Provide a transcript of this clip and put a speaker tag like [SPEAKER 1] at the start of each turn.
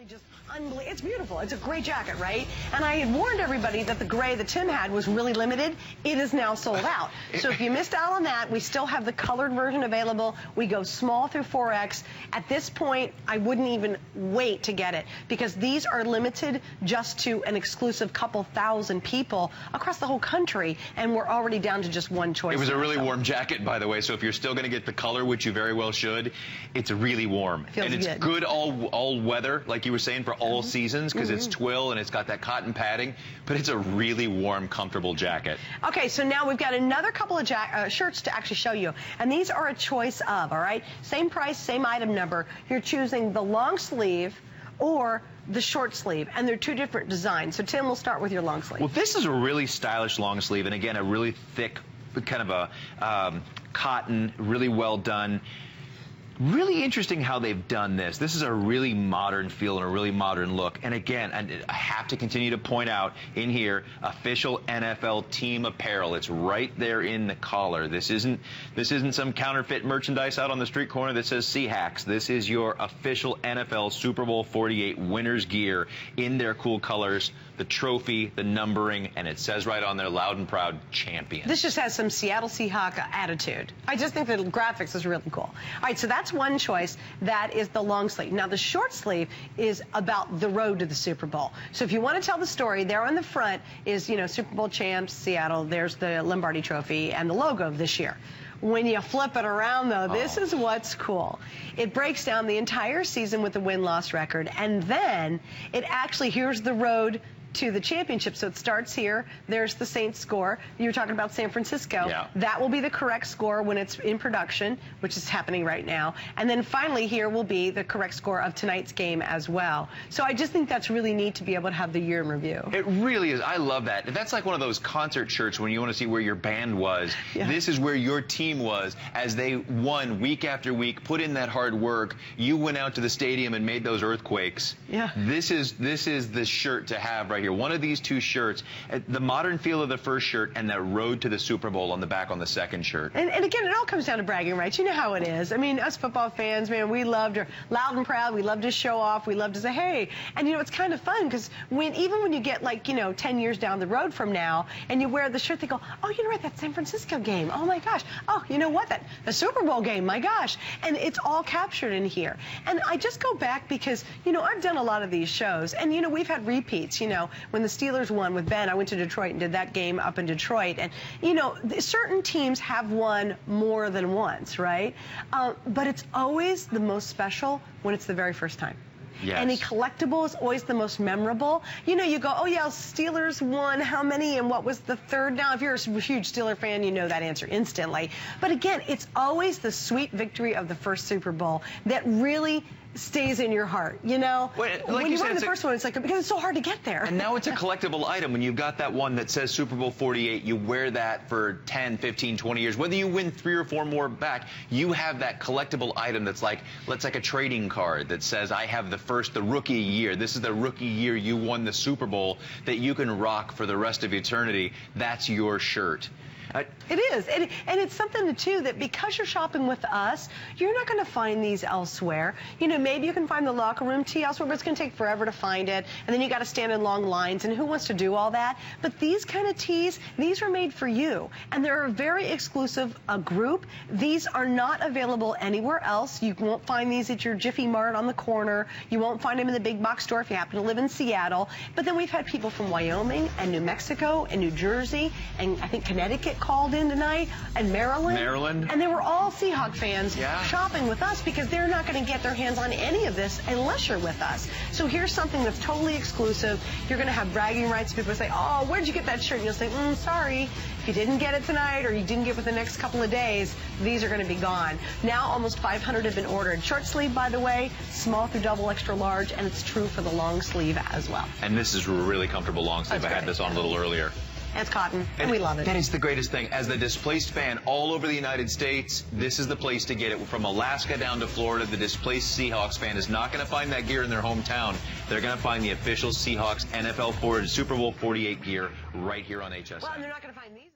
[SPEAKER 1] just unbelievable. It's beautiful. It's a great jacket, right? And I had warned everybody that the gray that Tim had was really limited. It is now sold out. So if you missed out on that, we still have the colored version available. We go small through 4X. At this point, I wouldn't even wait to get it because these are limited just to an exclusive couple thousand people across the whole country, and we're already down to just one choice.
[SPEAKER 2] It was a really warm jacket, by the way, so if you're still going to get the color, which you very well should, it's really warm.
[SPEAKER 1] Feels
[SPEAKER 2] and it's good all weather, like you were saying, for all seasons, because it's twill and it's got that cotton padding, but it's a really warm, comfortable jacket.
[SPEAKER 1] Okay, so now we've got another couple of shirts to actually show you, and these are a choice of, all right? Same price, same item number. You're choosing the long sleeve or the short sleeve, and they're two different designs. So Tim, we'll start with your long sleeve.
[SPEAKER 2] Well, this is a really stylish long sleeve, and again, a really thick, kind of a cotton, really well done. Really interesting how they've done this. This is a really modern feel and a really modern look. And again, I have to continue to point out in here, official NFL team apparel. It's right there in the collar. This isn't some counterfeit merchandise out on the street corner that says Seahawks. This is your official NFL Super Bowl 48 winners gear in their cool colors, the trophy, the numbering, and it says right on there, loud and proud, champion.
[SPEAKER 1] This just has some Seattle Seahawk attitude. I just think the graphics is really cool. All right, so that's one choice. That is the long sleeve. Now, the short sleeve is about the road to the Super Bowl. So if you want to tell the story, there on the front is, you know, Super Bowl champs, Seattle. There's the Lombardi Trophy and the logo of this year. When you flip it around, though, this is what's cool. It breaks down the entire season with the win-loss record, and then it actually, here's the road to the championship. So it starts here. There's the Saints score. You were talking about San Francisco.
[SPEAKER 2] Yeah.
[SPEAKER 1] That will be the correct score when it's in production, which is happening right now. And then finally here will be the correct score of tonight's game as well. So I just think that's really neat to be able to have the year in review.
[SPEAKER 2] It really is. I love that. That's like one of those concert shirts when you want to see where your band was.
[SPEAKER 1] Yeah.
[SPEAKER 2] This is where your team was as they won week after week, put in that hard work. You went out to the stadium and made those earthquakes.
[SPEAKER 1] Yeah.
[SPEAKER 2] This is the shirt to have right here. One of these two shirts, the modern feel of the first shirt and that road to the Super Bowl on the back on the second shirt.
[SPEAKER 1] And again, it all comes down to bragging rights. You know how it is. I mean, us football fans, man, we love to loud and proud. We love to show off. We love to say, hey. And, you know, it's kind of fun because even when you get, like, you know, 10 years down the road from now and you wear the shirt, they go, oh, you know what, that San Francisco game. Oh, my gosh. Oh, you know what, the Super Bowl game. My gosh. And it's all captured in here. And I just go back because, you know, I've done a lot of these shows. And, you know, we've had repeats, you know, when the Steelers won with Ben. I went to Detroit and did that game up in Detroit. And, you know, certain teams have won more than once, right? But it's always the most special when it's the very first time.
[SPEAKER 2] Yes.
[SPEAKER 1] Any collectible is always the most memorable. You know, you go, oh, yeah, Steelers won how many and what was the third? Now, if you're a huge Steeler fan, you know that answer instantly. But again, it's always the sweet victory of the first Super Bowl that really stays in your heart, you know?
[SPEAKER 2] Like
[SPEAKER 1] when you won the first one, it's like, because it's so hard to get there.
[SPEAKER 2] And now it's a collectible item. When you've got that one that says Super Bowl 48, you wear that for 10, 15, 20 years. Whether you win 3 or 4 more back, you have that collectible item that's like a trading card that says, I have the rookie year. This is the rookie year you won the Super Bowl that you can rock for the rest of eternity. That's your shirt.
[SPEAKER 1] It is. And it's something, too, that because you're shopping with us, you're not going to find these elsewhere. You know, maybe you can find the locker room tee elsewhere, but it's going to take forever to find it. And then you got to stand in long lines. And who wants to do all that? But these kind of tees, these are made for you. And they're a very exclusive group. These are not available anywhere else. You won't find these at your Jiffy Mart on the corner. You won't find them in the big box store if you happen to live in Seattle. But then we've had people from Wyoming and New Mexico and New Jersey and I think Connecticut called in tonight, and Maryland. And they were all Seahawk fans shopping with us because they're not going to get their hands on any of this unless you're with us. So here's something that's totally exclusive. You're going to have bragging rights. People say, oh, where'd you get that shirt? And you'll say, sorry. If you didn't get it tonight or you didn't get it within the next couple of days, these are going to be gone. Now almost 500 have been ordered. Short sleeve, by the way, small through double extra large, and it's true for the long sleeve as well.
[SPEAKER 2] And this is a really comfortable long sleeve. I had this on a little earlier.
[SPEAKER 1] And it's cotton, and we love it.
[SPEAKER 2] That is the greatest thing. As the displaced fan all over the United States, this is the place to get it. From Alaska down to Florida, the displaced Seahawks fan is not going to find that gear in their hometown. They're going to find the official Seahawks NFL Super Bowl 48 gear right here on HSN.
[SPEAKER 1] Well, and they're not going to find these.